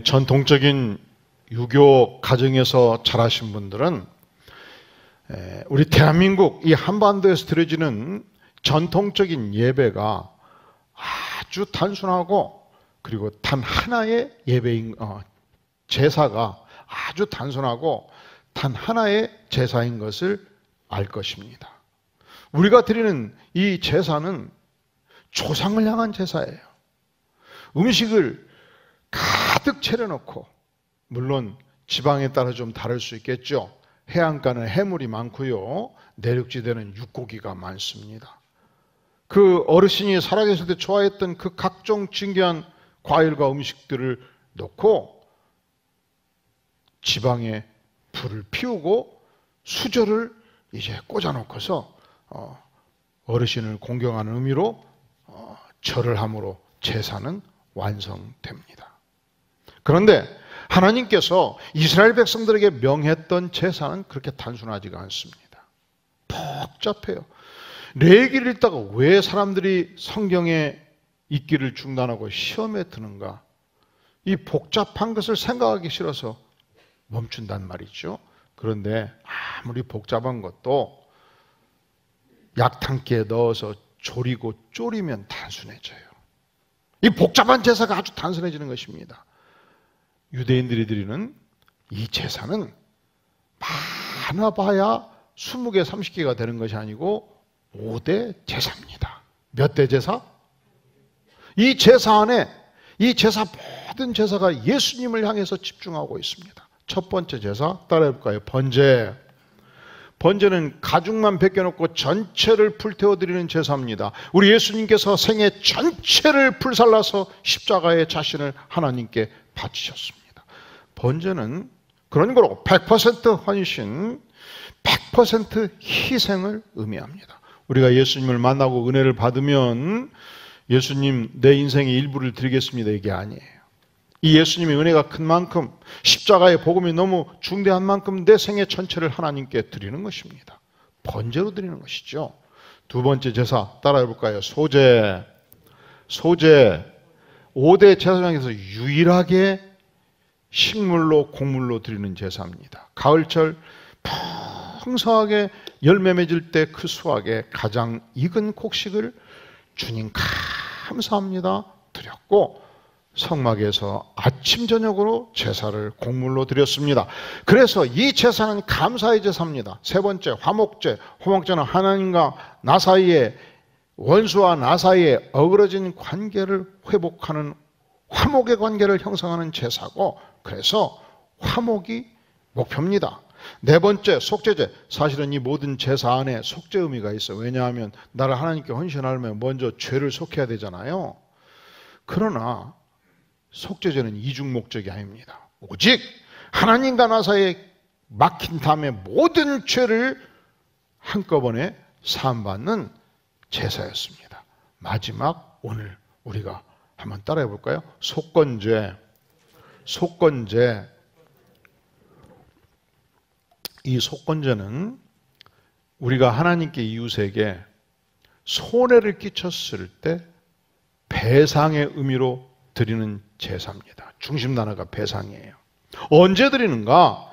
전통적인 유교 가정에서 자라신 분들은 우리 대한민국 이 한반도에서 드려지는 전통적인 예배가 아주 단순하고 그리고 단 하나의 예배인 제사가 아주 단순하고 단 하나의 제사인 것을 알 것입니다. 우리가 드리는 이 제사는 조상을 향한 제사예요. 음식을 가득 차려놓고, 물론 지방에 따라 좀 다를 수 있겠죠. 해안가는 해물이 많고요, 내륙지대는 육고기가 많습니다. 그 어르신이 살아계실 때 좋아했던 그 각종 진귀한 과일과 음식들을 넣고 지방에 불을 피우고 수저를 이제 꽂아놓고서 어르신을 공경하는 의미로 절을 함으로 제사는 완성됩니다. 그런데 하나님께서 이스라엘 백성들에게 명했던 제사는 그렇게 단순하지가 않습니다. 복잡해요. 레위기를 읽다가 왜 사람들이 성경에 읽기를 중단하고 시험에 드는가? 이 복잡한 것을 생각하기 싫어서 멈춘단 말이죠. 그런데 아무리 복잡한 것도 약탕기에 넣어서 졸이고 졸이면 단순해져요. 이 복잡한 제사가 아주 단순해지는 것입니다. 유대인들이 드리는 이 제사는 많아봐야 20개, 30개가 되는 것이 아니고 5대 제사입니다. 몇 대 제사? 이 제사 안에, 이 제사 모든 제사가 예수님을 향해서 집중하고 있습니다. 첫 번째 제사 따라해볼까요? 번제. 번제는 가죽만 벗겨놓고 전체를 불태워드리는 제사입니다. 우리 예수님께서 생애 전체를 불살라서 십자가에 자신을 하나님께 바치셨습니다. 번제는 그런 거로 100% 헌신, 100% 희생을 의미합니다. 우리가 예수님을 만나고 은혜를 받으면 예수님 내 인생의 일부를 드리겠습니다, 이게 아니에요. 이 예수님의 은혜가 큰 만큼, 십자가의 복음이 너무 중대한 만큼 내 생애 전체를 하나님께 드리는 것입니다. 번제로 드리는 것이죠. 두 번째 제사 따라해볼까요? 소제. 소제, 5대 제사 중에서 유일하게 식물로 곡물로 드리는 제사입니다. 가을철 풍성하게 열매 맺을 때 그 수확에 가장 익은 곡식을 주님 감사합니다 드렸고, 성막에서 아침 저녁으로 제사를 곡물로 드렸습니다. 그래서 이 제사는 감사의 제사입니다. 세 번째, 화목제. 화목제는 하나님과 나 사이에, 원수와 나 사이에 어그러진 관계를 회복하는 화목의 관계를 형성하는 제사고, 그래서 화목이 목표입니다. 네 번째, 속죄제. 사실은 이 모든 제사 안에 속죄 의미가 있어요. 왜냐하면 나를 하나님께 헌신하려면 먼저 죄를 속해야 되잖아요. 그러나 속죄제는 이중 목적이 아닙니다. 오직 하나님과 나 사이에 막힌 다음에 모든 죄를 한꺼번에 사함받는 제사였습니다. 마지막, 오늘 우리가 한번 따라해 볼까요? 속건제. 속건제. 이 속건제는 우리가 하나님께, 이웃에게 손해를 끼쳤을 때 배상의 의미로 드리는 제사입니다. 중심 단어가 배상이에요. 언제 드리는가?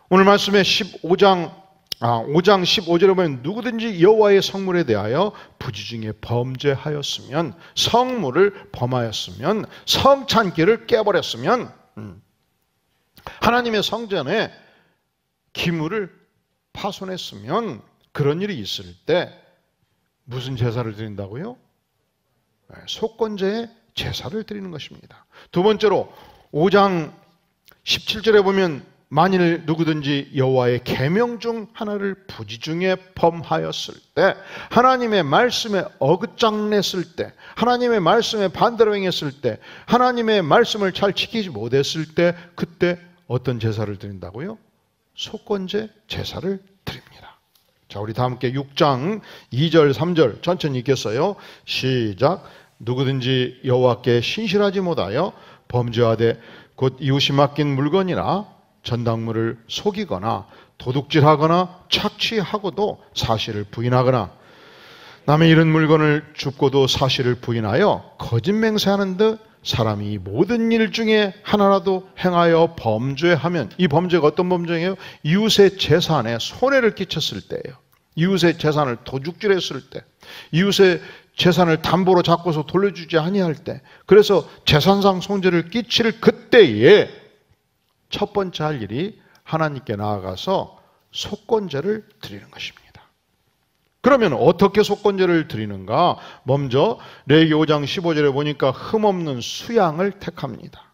오늘 말씀에 5장 15절에 보면 누구든지 여호와의 성물에 대하여 부지 중에 범죄하였으면, 성물을 범하였으면, 성찬기를 깨버렸으면, 하나님의 성전에 기물을 파손했으면, 그런 일이 있을 때 무슨 제사를 드린다고요? 속건제의 제사를 드리는 것입니다. 두 번째로 5장 17절에 보면 만일 누구든지 여호와의 계명 중 하나를 부지 중에 범하였을 때, 하나님의 말씀에 어긋장 냈을 때, 하나님의 말씀에 반대로 행했을 때, 하나님의 말씀을 잘 지키지 못했을 때, 그때 어떤 제사를 드린다고요? 속건제 제사를 드립니다. 자, 우리 다 함께 6장 2절 3절 천천히 읽겠어요. 시작. 누구든지 여호와께 신실하지 못하여 범죄하되 곧 이웃이 맡긴 물건이나 전당물을 속이거나 도둑질하거나 착취하고도 사실을 부인하거나 남의 잃은 물건을 줍고도 사실을 부인하여 거짓 맹세하는 듯 사람이 모든 일 중에 하나라도 행하여 범죄하면, 이 범죄가 어떤 범죄예요? 이웃의 재산에 손해를 끼쳤을 때예요. 이웃의 재산을 도둑질했을 때, 이웃의 재산을 담보로 잡고서 돌려주지 아니할 때, 그래서 재산상 손해를 끼칠 그때에 첫 번째 할 일이 하나님께 나아가서 속건제를 드리는 것입니다. 그러면 어떻게 속건제를 드리는가? 먼저 레위기 5장 15절에 보니까 흠없는 수양을 택합니다.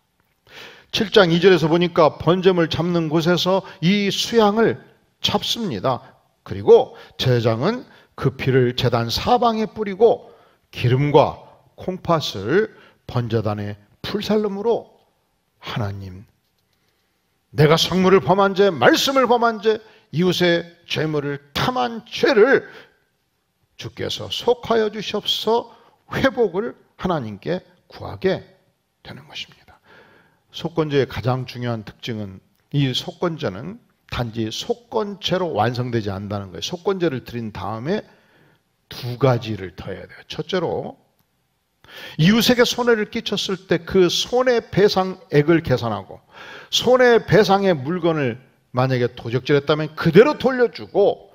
7장 2절에서 보니까 번제물 잡는 곳에서 이 수양을 잡습니다. 그리고 제사장은 그 피를 제단 사방에 뿌리고 기름과 콩팥을 번제단의 풀살름으로 하나님, 내가 성물을 범한 죄, 말씀을 범한 죄, 이웃의 죄물을 탐한 죄를 주께서 속하여 주시옵소서 회복을 하나님께 구하게 되는 것입니다. 속건제의 가장 중요한 특징은 이 속건제는 단지 속건제로 완성되지 않는다는 거예요. 속건제를 드린 다음에 두 가지를 더 해야 돼요. 첫째로 이웃에게 손해를 끼쳤을 때 그 손해배상액을 계산하고 손해배상의 물건을 만약에 도적질했다면 그대로 돌려주고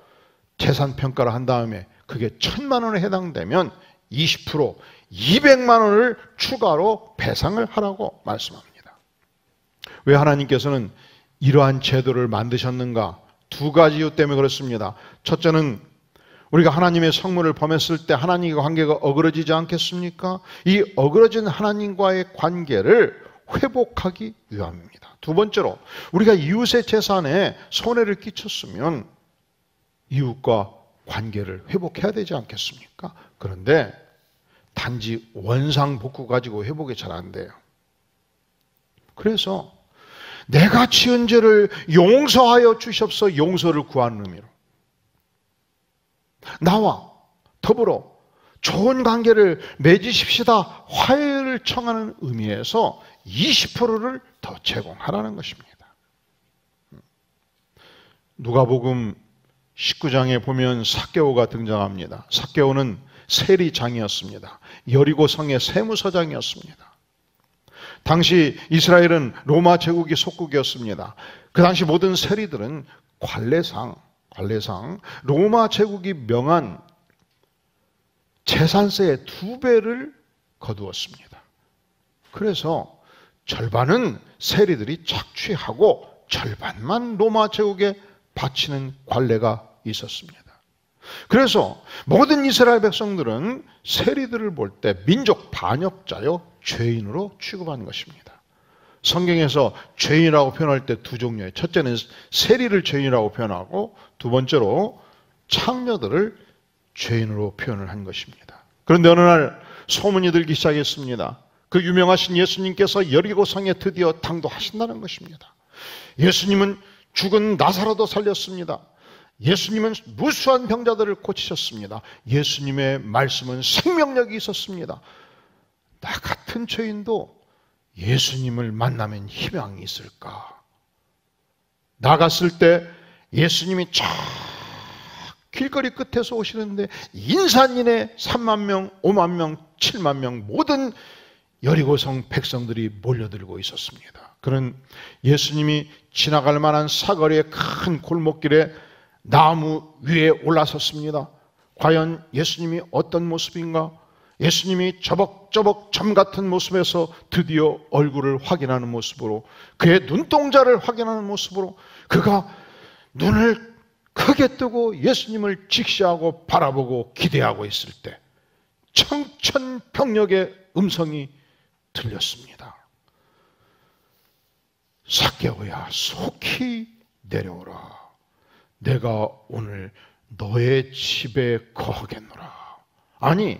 재산평가를 한 다음에 그게 1,000만 원에 해당되면 20% 200만 원을 추가로 배상을 하라고 말씀합니다. 왜 하나님께서는 이러한 제도를 만드셨는가? 두 가지 이유 때문에 그렇습니다. 첫째는 우리가 하나님의 성물을 범했을 때 하나님과 관계가 어그러지지 않겠습니까? 이 어그러진 하나님과의 관계를 회복하기 위함입니다. 두 번째로 우리가 이웃의 재산에 손해를 끼쳤으면 이웃과 관계를 회복해야 되지 않겠습니까? 그런데 단지 원상복구 가지고 회복이 잘 안 돼요. 그래서 내가 지은 죄를 용서하여 주시옵소서, 용서를 구하는 의미로 나와 더불어 좋은 관계를 맺으십시다, 화해를 청하는 의미에서 20%를 더 제공하라는 것입니다. 누가복음 19장에 보면 삭개오가 등장합니다. 삭개오는 세리장이었습니다. 여리고 성의 세무서장이었습니다. 당시 이스라엘은 로마 제국이 속국이었습니다. 그 당시 모든 세리들은 관례상 로마 제국이 명한 재산세의 2배를 거두었습니다. 그래서 절반은 세리들이 착취하고 절반만 로마 제국에 바치는 관례가 있었습니다. 그래서 모든 이스라엘 백성들은 세리들을 볼 때 민족 반역자요, 죄인으로 취급한 것입니다. 성경에서 죄인이라고 표현할 때 두 종류예요. 첫째는 세리를 죄인이라고 표현하고 두 번째로 창녀들을 죄인으로 표현을 한 것입니다. 그런데 어느 날 소문이 들기 시작했습니다. 그 유명하신 예수님께서 여리고 성에 드디어 당도하신다는 것입니다. 예수님은 죽은 나사로도 살렸습니다. 예수님은 무수한 병자들을 고치셨습니다. 예수님의 말씀은 생명력이 있었습니다. 나 같은 죄인도 예수님을 만나면 희망이 있을까? 나갔을 때 예수님이 쫙 길거리 끝에서 오시는데 인산인해 3만 명, 5만 명, 7만 명 모든 여리고성 백성들이 몰려들고 있었습니다. 그는 예수님이 지나갈 만한 사거리의 큰 골목길에 나무 위에 올라섰습니다. 과연 예수님이 어떤 모습인가? 예수님이 저벅저벅 점 같은 모습에서 드디어 얼굴을 확인하는 모습으로, 그의 눈동자를 확인하는 모습으로 그가 눈을 크게 뜨고 예수님을 직시하고 바라보고 기대하고 있을 때 청천벽력의 음성이 들렸습니다. 삭개오야, 속히 내려오라. 내가 오늘 너의 집에 거하겠노라. 아니,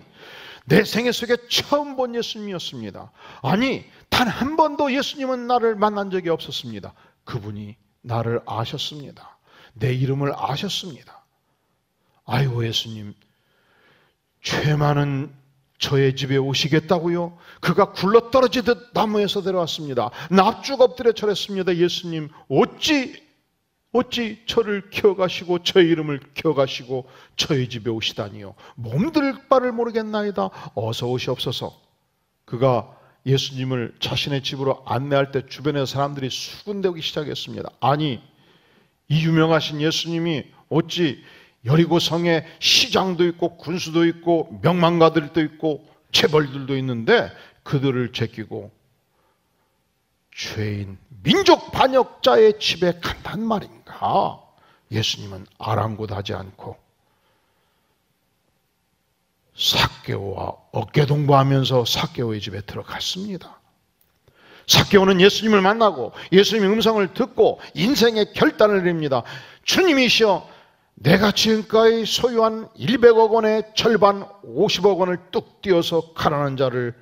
내 생애 속에 처음 본 예수님이었습니다. 아니, 단 한 번도 예수님은 나를 만난 적이 없었습니다. 그분이 나를 아셨습니다. 내 이름을 아셨습니다. 아이고, 예수님, 죄 많은 저의 집에 오시겠다고요? 그가 굴러떨어지듯 나무에서 내려왔습니다. 납죽 엎드려 절했습니다. 예수님, 어찌 어찌 저를 기억하시고 저의 이름을 기억하시고 저의 집에 오시다니요. 몸둘 바를 모르겠나이다. 어서 오시옵소서. 그가 예수님을 자신의 집으로 안내할 때 주변의 사람들이 수군대기 시작했습니다. 아니, 이 유명하신 예수님이 어찌 여리고성에 시장도 있고 군수도 있고 명망가들도 있고 재벌들도 있는데 그들을 제끼고 죄인 민족 반역자의 집에 간단 말인가? 예수님은 아랑곳하지 않고 삭개오와 어깨동무하면서 삭개오의 집에 들어갔습니다. 삭개오는 예수님을 만나고 예수님의 음성을 듣고 인생의 결단을 내립니다. 주님이시여, 내가 지금까지 소유한 100억 원의 절반 50억 원을 뚝 띄어서 가난한 자를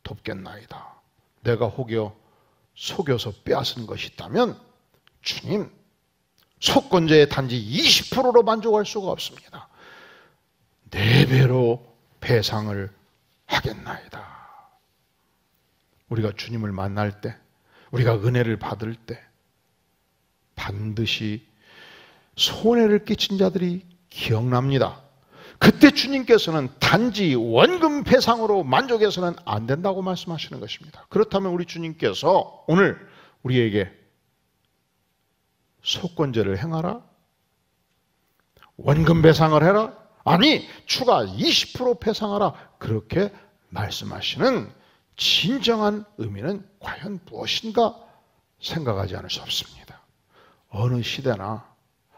돕겠나이다. 내가 혹여 속여서 빼앗은 것이 있다면 주님, 속건제의 단지 20%로 만족할 수가 없습니다. 4배로 배상을 하겠나이다. 우리가 주님을 만날 때, 우리가 은혜를 받을 때 반드시 손해를 끼친 자들이 기억납니다. 그때 주님께서는 단지 원금 배상으로 만족해서는 안 된다고 말씀하시는 것입니다. 그렇다면 우리 주님께서 오늘 우리에게 속건제를 행하라? 원금 배상을 해라? 아니, 추가 20% 배상하라. 그렇게 말씀하시는 진정한 의미는 과연 무엇인가 생각하지 않을 수 없습니다. 어느 시대나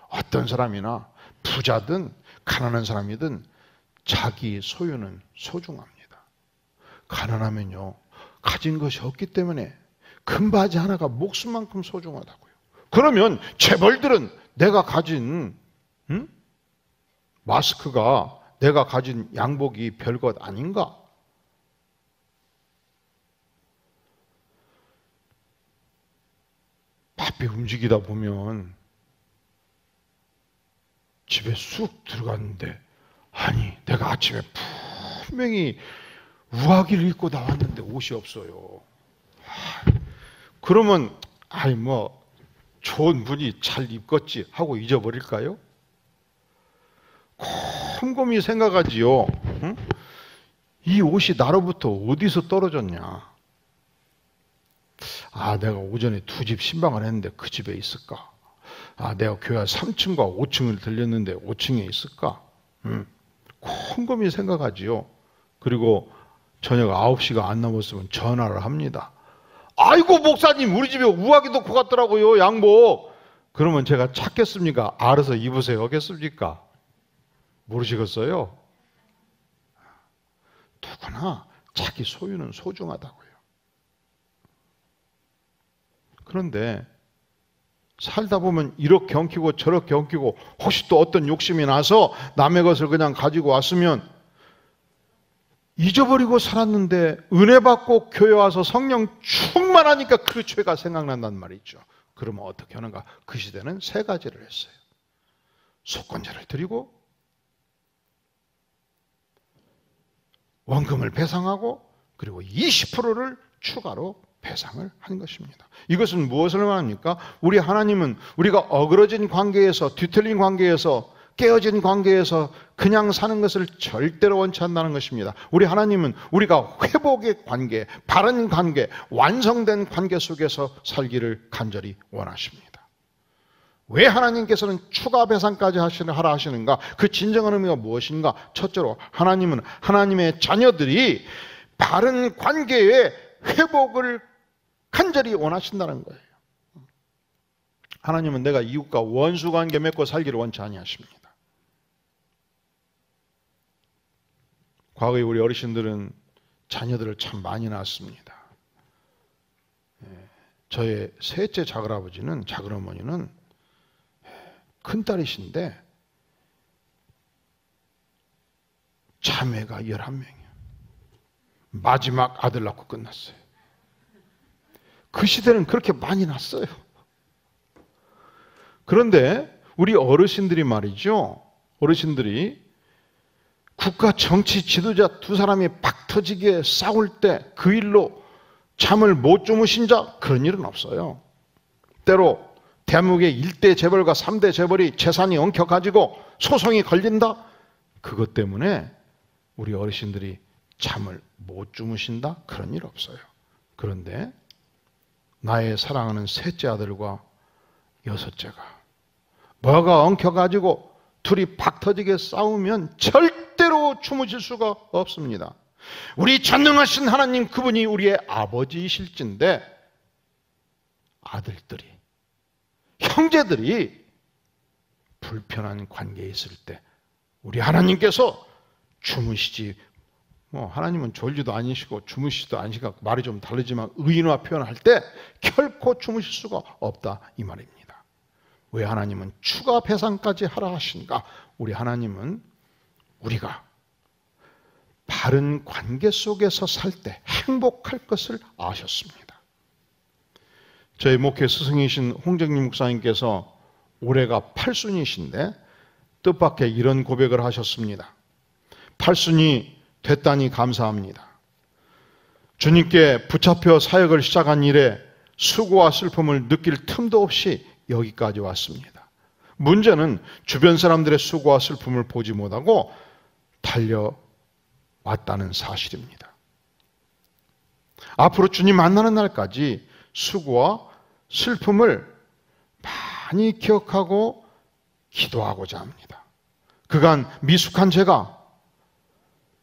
어떤 사람이나 부자든 가난한 사람이든 자기 소유는 소중합니다. 가난하면요, 가진 것이 없기 때문에 금바지 하나가 목숨만큼 소중하다고요. 그러면 재벌들은 내가 가진 마스크가, 내가 가진 양복이 별것 아닌가? 바삐 움직이다 보면 집에 쑥 들어갔는데, 아니, 내가 아침에 분명히 우아기를 입고 나왔는데 옷이 없어요. 그러면 좋은 분이 잘 입겠지 하고 잊어버릴까요? 곰곰이 생각하지요. 응? 이 옷이 나로부터 어디서 떨어졌냐? 내가 오전에 2집 신방을 했는데 그 집에 있을까? 내가 교회 3층과 5층을 들렸는데 5층에 있을까? 곰곰이 생각하지요. 그리고 저녁 9시가 안 넘었으면 전화를 합니다. 아이고, 목사님, 우리 집에 우아기 놓고 갔더라고요, 양복. 그러면 제가 찾겠습니까? 알아서 입으세요 하겠습니까? 모르시겠어요? 누구나 자기 소유는 소중하다고요. 그런데 살다 보면 이렇게 엉키고 저렇게 엉키고 혹시 또 어떤 욕심이 나서 남의 것을 그냥 가지고 왔으면 잊어버리고 살았는데 은혜 받고 교회 와서 성령 충만하니까 그 죄가 생각난단 말이죠. 그러면 어떻게 하는가? 그 시대는 3가지를 했어요. 속건제를 드리고 원금을 배상하고 그리고 20%를 추가로 배상을 한 것입니다. 이것은 무엇을 말합니까? 우리 하나님은 우리가 어그러진 관계에서, 뒤틀린 관계에서, 깨어진 관계에서 그냥 사는 것을 절대로 원치 않는다는 것입니다. 우리 하나님은 우리가 회복의 관계, 바른 관계, 완성된 관계 속에서 살기를 간절히 원하십니다. 왜 하나님께서는 추가 배상까지 하라 하시는가? 그 진정한 의미가 무엇인가? 첫째로 하나님은 하나님의 자녀들이 바른 관계의 회복을 간절히 원하신다는 거예요. 하나님은 내가 이웃과 원수 관계 맺고 살기를 원치 아니하십니다. 과거에 우리 어르신들은 자녀들을 참 많이 낳았습니다. 저의 셋째 작은아버지는, 작은어머니는 큰딸이신데 자매가 11명이에요. 마지막 아들 낳고 끝났어요. 그 시대는 그렇게 많이 낳았어요. 그런데 우리 어르신들이 말이죠. 어르신들이 국가 정치 지도자 2사람이 박 터지게 싸울 때 그 일로 잠을 못 주무신 자, 그런 일은 없어요. 때로 대한민국의 1대 재벌과 3대 재벌이 재산이 엉켜가지고 소송이 걸린다? 그것 때문에 우리 어르신들이 잠을 못 주무신다? 그런 일 없어요. 그런데 나의 사랑하는 셋째 아들과 여섯째가 뭐가 엉켜가지고 둘이 박 터지게 싸우면 절대로 주무실 수가 없습니다. 우리 전능하신 하나님, 그분이 우리의 아버지이실진데 아들들이, 형제들이 불편한 관계에 있을 때 우리 하나님께서 주무시지, 하나님은 졸지도 아니시고 주무시지도 아니시고 말이 좀 다르지만 의인화 표현할 때 결코 주무실 수가 없다 이 말입니다. 왜 하나님은 추가 배상까지 하라 하신가? 우리 하나님은 우리가 바른 관계 속에서 살 때 행복할 것을 아셨습니다. 저희 목회 스승이신 홍정림 목사님께서 올해가 8순이신데 뜻밖의 이런 고백을 하셨습니다. 8순이 됐다니 감사합니다. 주님께 붙잡혀 사역을 시작한 이래 수고와 슬픔을 느낄 틈도 없이 여기까지 왔습니다. 문제는 주변 사람들의 수고와 슬픔을 보지 못하고 달려왔다는 사실입니다. 앞으로 주님 만나는 날까지 수고와 슬픔을 많이 기억하고 기도하고자 합니다. 그간 미숙한 제가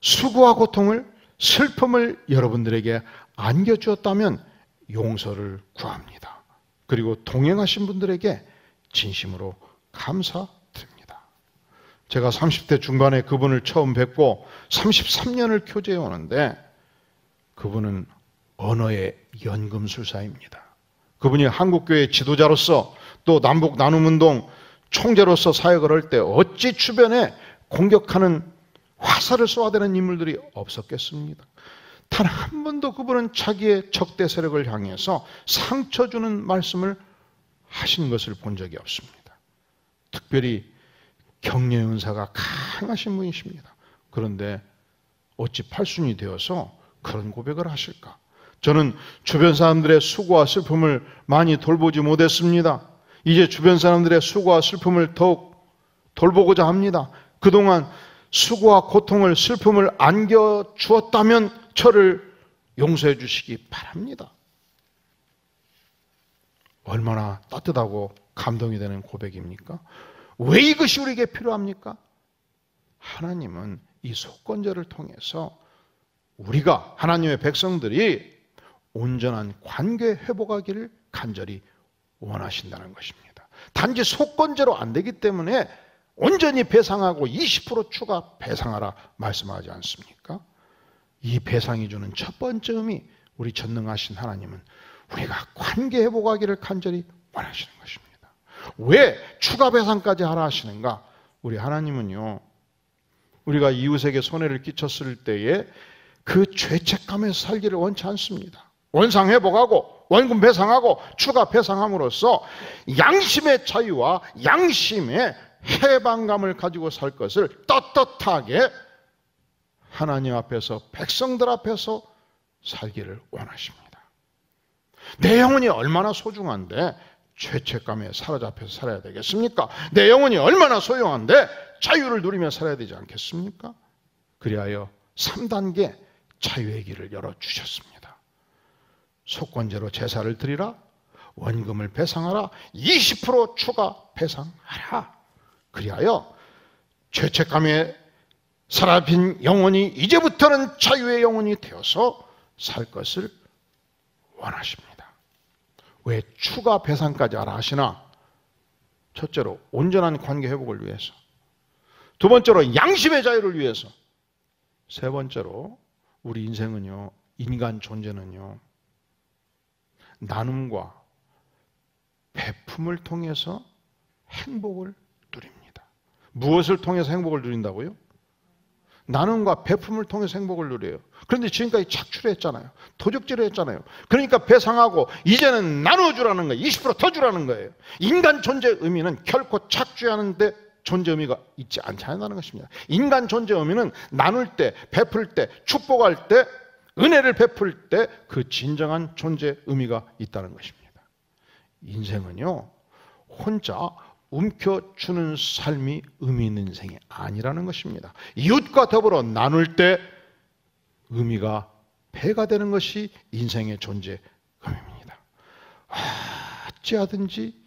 수고와 고통을, 슬픔을 여러분들에게 안겨주었다면 용서를 구합니다. 그리고 동행하신 분들에게 진심으로 감사드립니다. 제가 30대 중반에 그분을 처음 뵙고 33년을 교제해 오는데 그분은 언어의 연금술사입니다. 그분이 한국교회 지도자로서 또 남북 나눔운동 총재로서 사역을 할 때 어찌 주변에 공격하는 화살을 쏘아대는 인물들이 없었겠습니까? 단 한 번도 그분은 자기의 적대 세력을 향해서 상처 주는 말씀을 하신 것을 본 적이 없습니다. 특별히 격려 은사가 강하신 분이십니다. 그런데 어찌 8순이 되어서 그런 고백을 하실까? 저는 주변 사람들의 수고와 슬픔을 많이 돌보지 못했습니다. 이제 주변 사람들의 수고와 슬픔을 더욱 돌보고자 합니다. 그동안 수고와 고통을, 슬픔을 안겨주었다면 저를 용서해 주시기 바랍니다. 얼마나 따뜻하고 감동이 되는 고백입니까? 왜 이것이 우리에게 필요합니까? 하나님은 이 속건제를 통해서 우리가, 하나님의 백성들이 온전한 관계 회복하기를 간절히 원하신다는 것입니다. 단지 속건제로 안 되기 때문에 온전히 배상하고 20% 추가 배상하라 말씀하지 않습니까? 이 배상이 주는 첫 번째 의미, 우리 전능하신 하나님은 우리가 관계 회복하기를 간절히 원하시는 것입니다. 왜 추가 배상까지 하라 하시는가? 우리 하나님은요, 우리가 이웃에게 손해를 끼쳤을 때에 그 죄책감에서 살기를 원치 않습니다. 원상 회복하고 원금 배상하고 추가 배상함으로써 양심의 자유와 양심의 해방감을 가지고 살 것을 떳떳하게 하나님 앞에서, 백성들 앞에서 살기를 원하십니다. 내 영혼이 얼마나 소중한데 죄책감에 사로잡혀서 살아야 되겠습니까? 내 영혼이 얼마나 소중한데 자유를 누리며 살아야 되지 않겠습니까? 그리하여 3단계 자유의 길을 열어주셨습니다. 속건제로 제사를 드리라, 원금을 배상하라, 20% 추가 배상하라. 그리하여 죄책감에 사라진 영혼이 이제부터는 자유의 영혼이 되어서 살 것을 원하십니다. 왜 추가 배상까지 하라 하시나? 첫째로 온전한 관계 회복을 위해서, 두 번째로 양심의 자유를 위해서, 세 번째로 우리 인생은요, 인간 존재는요, 나눔과 배품을 통해서 행복을 누립니다. 무엇을 통해서 행복을 누린다고요? 나눔과 배품을 통해서 행복을 누려요. 그런데 지금까지 착취를 했잖아요. 도적질을 했잖아요. 그러니까 배상하고 이제는 나눠주라는 거예요. 20% 더 주라는 거예요. 인간 존재의 의미는 결코 착취하는데 존재 의미가 있지 않다는 것입니다. 인간 존재 의미는 나눌 때, 베풀 때, 축복할 때, 은혜를 베풀 때 그 진정한 존재 의미가 있다는 것입니다. 인생은요, 혼자 움켜주는 삶이 의미 있는 인생이 아니라는 것입니다. 이웃과 더불어 나눌 때 의미가 배가 되는 것이 인생의 존재 의미입니다. 어찌하든지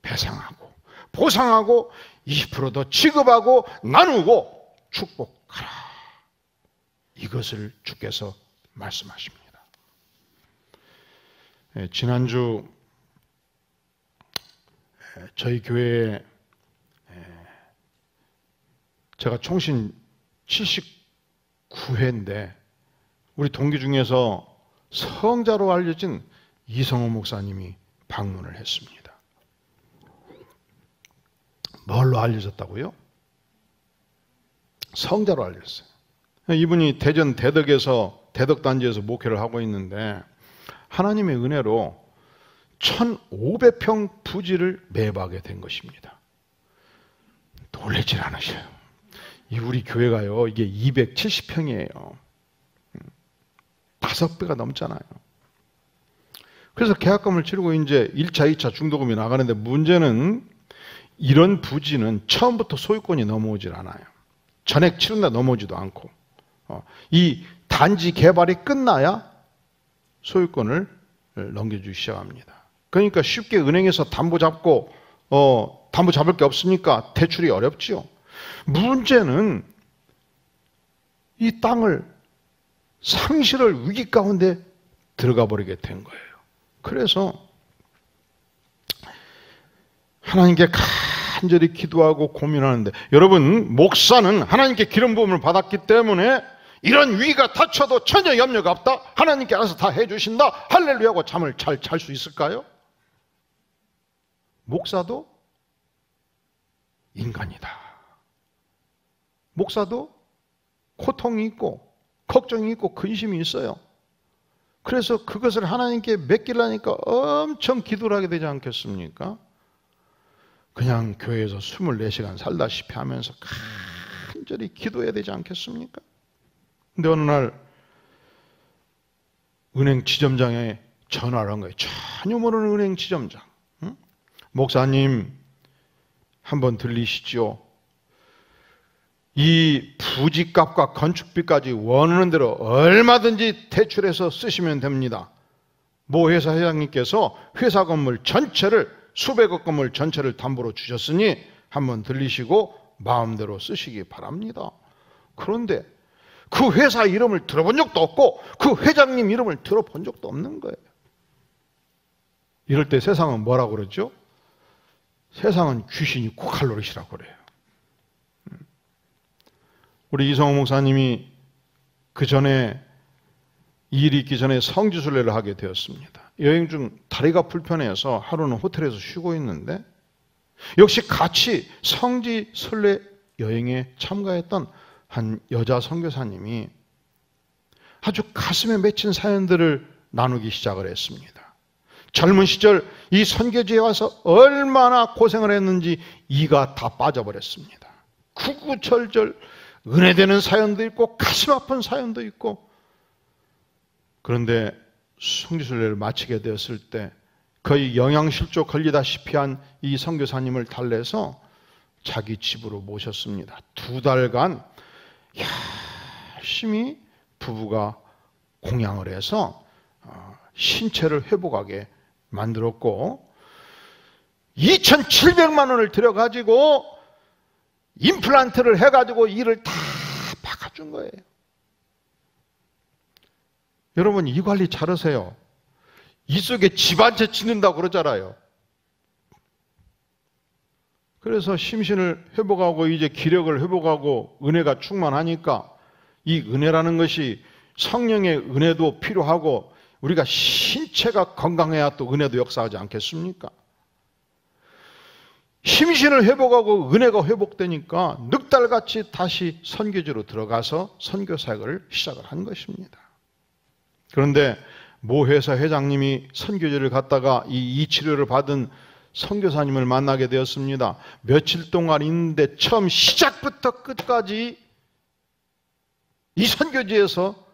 배상하고 보상하고 20%더 지급하고 나누고 축복하라. 이것을 주께서 말씀하십니다. 지난주 저희 교회에 제가 총신 79회인데 우리 동기 중에서 성자로 알려진 이성호 목사님이 방문을 했습니다. 뭘로 알려졌다고요? 성자로 알려졌어요. 이분이 대전 대덕단지에서 목회를 하고 있는데 하나님의 은혜로 1,500평 부지를 매입하게 된 것입니다. 놀라질 않으셔요. 우리 교회가요, 이게 270평이에요. 5배가 넘잖아요. 그래서 계약금을 치르고 이제 1차, 2차 중도금이 나가는데 문제는 이런 부지는 처음부터 소유권이 넘어오질 않아요. 전액 치른다 넘어오지도 않고. 이 단지 개발이 끝나야 소유권을 넘겨주기 시작합니다. 그러니까 쉽게 은행에서 담보 잡고 담보 잡을 게 없으니까 대출이 어렵지요. 문제는 이 땅을 상실을 위기 가운데 들어가 버리게 된 거예요. 그래서 하나님께 간절히 기도하고 고민하는데, 여러분, 목사는 하나님께 기름 부음을 받았기 때문에 이런 위기가 닥쳐도 전혀 염려가 없다, 하나님께 알아서 다 해주신다, 할렐루야 하고 잠을 잘 잘 수 있을까요? 목사도 인간이다. 목사도 고통이 있고 걱정이 있고 근심이 있어요. 그래서 그것을 하나님께 맡기려니까 엄청 기도를 하게 되지 않겠습니까? 그냥 교회에서 24시간 살다시피 하면서 간절히 기도해야 되지 않겠습니까? 근데 어느 날 은행 지점장에 전화를 한 거예요. 전혀 모르는 은행 지점장. 응? 목사님, 한번 들리시죠? 이 부지값과 건축비까지 원하는 대로 얼마든지 대출해서 쓰시면 됩니다. 모 회사 회장님께서 회사 건물 전체를, 수백억 건물 전체를 담보로 주셨으니 한번 들리시고 마음대로 쓰시기 바랍니다. 그런데 그 회사 이름을 들어본 적도 없고 그 회장님 이름을 들어본 적도 없는 거예요. 이럴 때 세상은 뭐라고 그러죠? 세상은 귀신이 코칼 노릇이라고 그래요. 우리 이성호 목사님이 그 전에, 이 일이 있기 전에 성지순례를 하게 되었습니다. 여행 중 다리가 불편해서 하루는 호텔에서 쉬고 있는데 역시 같이 성지순례 여행에 참가했던 한 여자 선교사님이 아주 가슴에 맺힌 사연들을 나누기 시작을 했습니다. 젊은 시절 이 선교지에 와서 얼마나 고생을 했는지 이가 다 빠져버렸습니다. 구구절절 은혜되는 사연도 있고 가슴 아픈 사연도 있고. 그런데 성지순례를 마치게 되었을 때 거의 영양실조 걸리다시피 한 이 선교사님을 달래서 자기 집으로 모셨습니다. 2달간 열심히 부부가 공양을 해서 신체를 회복하게 만들었고 2,700만 원을 들여가지고 임플란트를 해가지고 이를 다 박아준 거예요. 여러분, 이 관리 잘하세요. 이 속에 집 한 채 짓는다고 그러잖아요. 그래서 심신을 회복하고 이제 기력을 회복하고 은혜가 충만하니까 이 은혜라는 것이 성령의 은혜도 필요하고 우리가 신체가 건강해야 또 은혜도 역사하지 않겠습니까? 심신을 회복하고 은혜가 회복되니까 늑달같이 다시 선교지로 들어가서 선교 사역을 시작을 한 것입니다. 그런데 모 회사 회장님이 선교지를 갔다가 이 치료를 받은 선교사님을 만나게 되었습니다. 며칠 동안 있는데 처음 시작부터 끝까지 이 선교지에서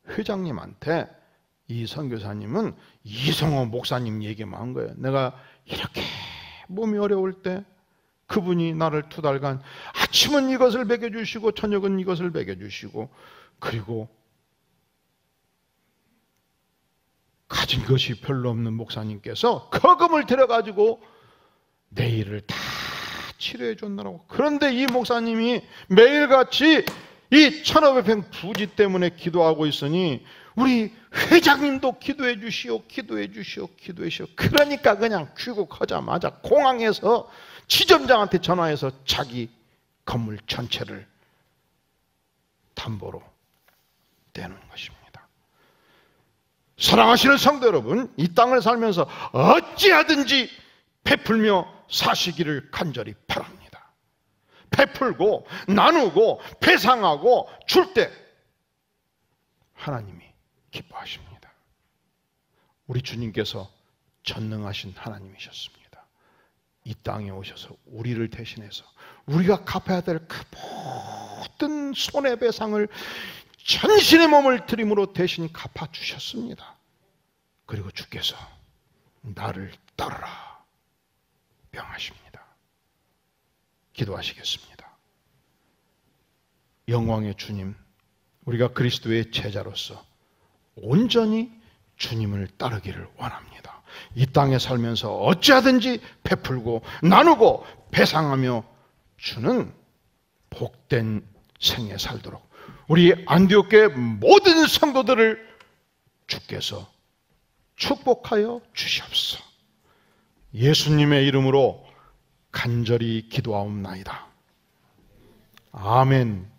회장님한테 이 선교사님은 이성호 목사님 얘기만 한 거예요. 내가 이렇게 몸이 어려울 때 그분이 나를 2달간 아침은 이것을 먹여주시고 저녁은 이것을 먹여주시고, 그리고 가진 것이 별로 없는 목사님께서 거금을 들여가지고 내 일을 다 치료해 줬느라고. 그런데 이 목사님이 매일같이 이 1500평 부지 때문에 기도하고 있으니 우리 회장님도 기도해 주시오, 기도해 주시오, 기도해 주시오. 그러니까 그냥 귀국하자마자 공항에서 지점장한테 전화해서 자기 건물 전체를 담보로 내는 것입니다. 사랑하시는 성도 여러분, 이 땅을 살면서 어찌하든지 베풀며 사시기를 간절히 바랍니다. 베풀고 나누고 배상하고 줄 때 하나님이 기뻐하십니다. 우리 주님께서 전능하신 하나님이셨습니다. 이 땅에 오셔서 우리를 대신해서 우리가 갚아야 될 그 모든 손해배상을 전신의 몸을 드림으로 대신 갚아주셨습니다. 그리고 주께서 나를 따르라 명하십니다. 기도하시겠습니다. 영광의 주님, 우리가 그리스도의 제자로서 온전히 주님을 따르기를 원합니다. 이 땅에 살면서 어찌하든지 베풀고 나누고 배상하며 주는 복된 생애 살도록 우리 안디옥교회 모든 성도들을 주께서 축복하여 주시옵소서. 예수님의 이름으로 간절히 기도하옵나이다. 아멘.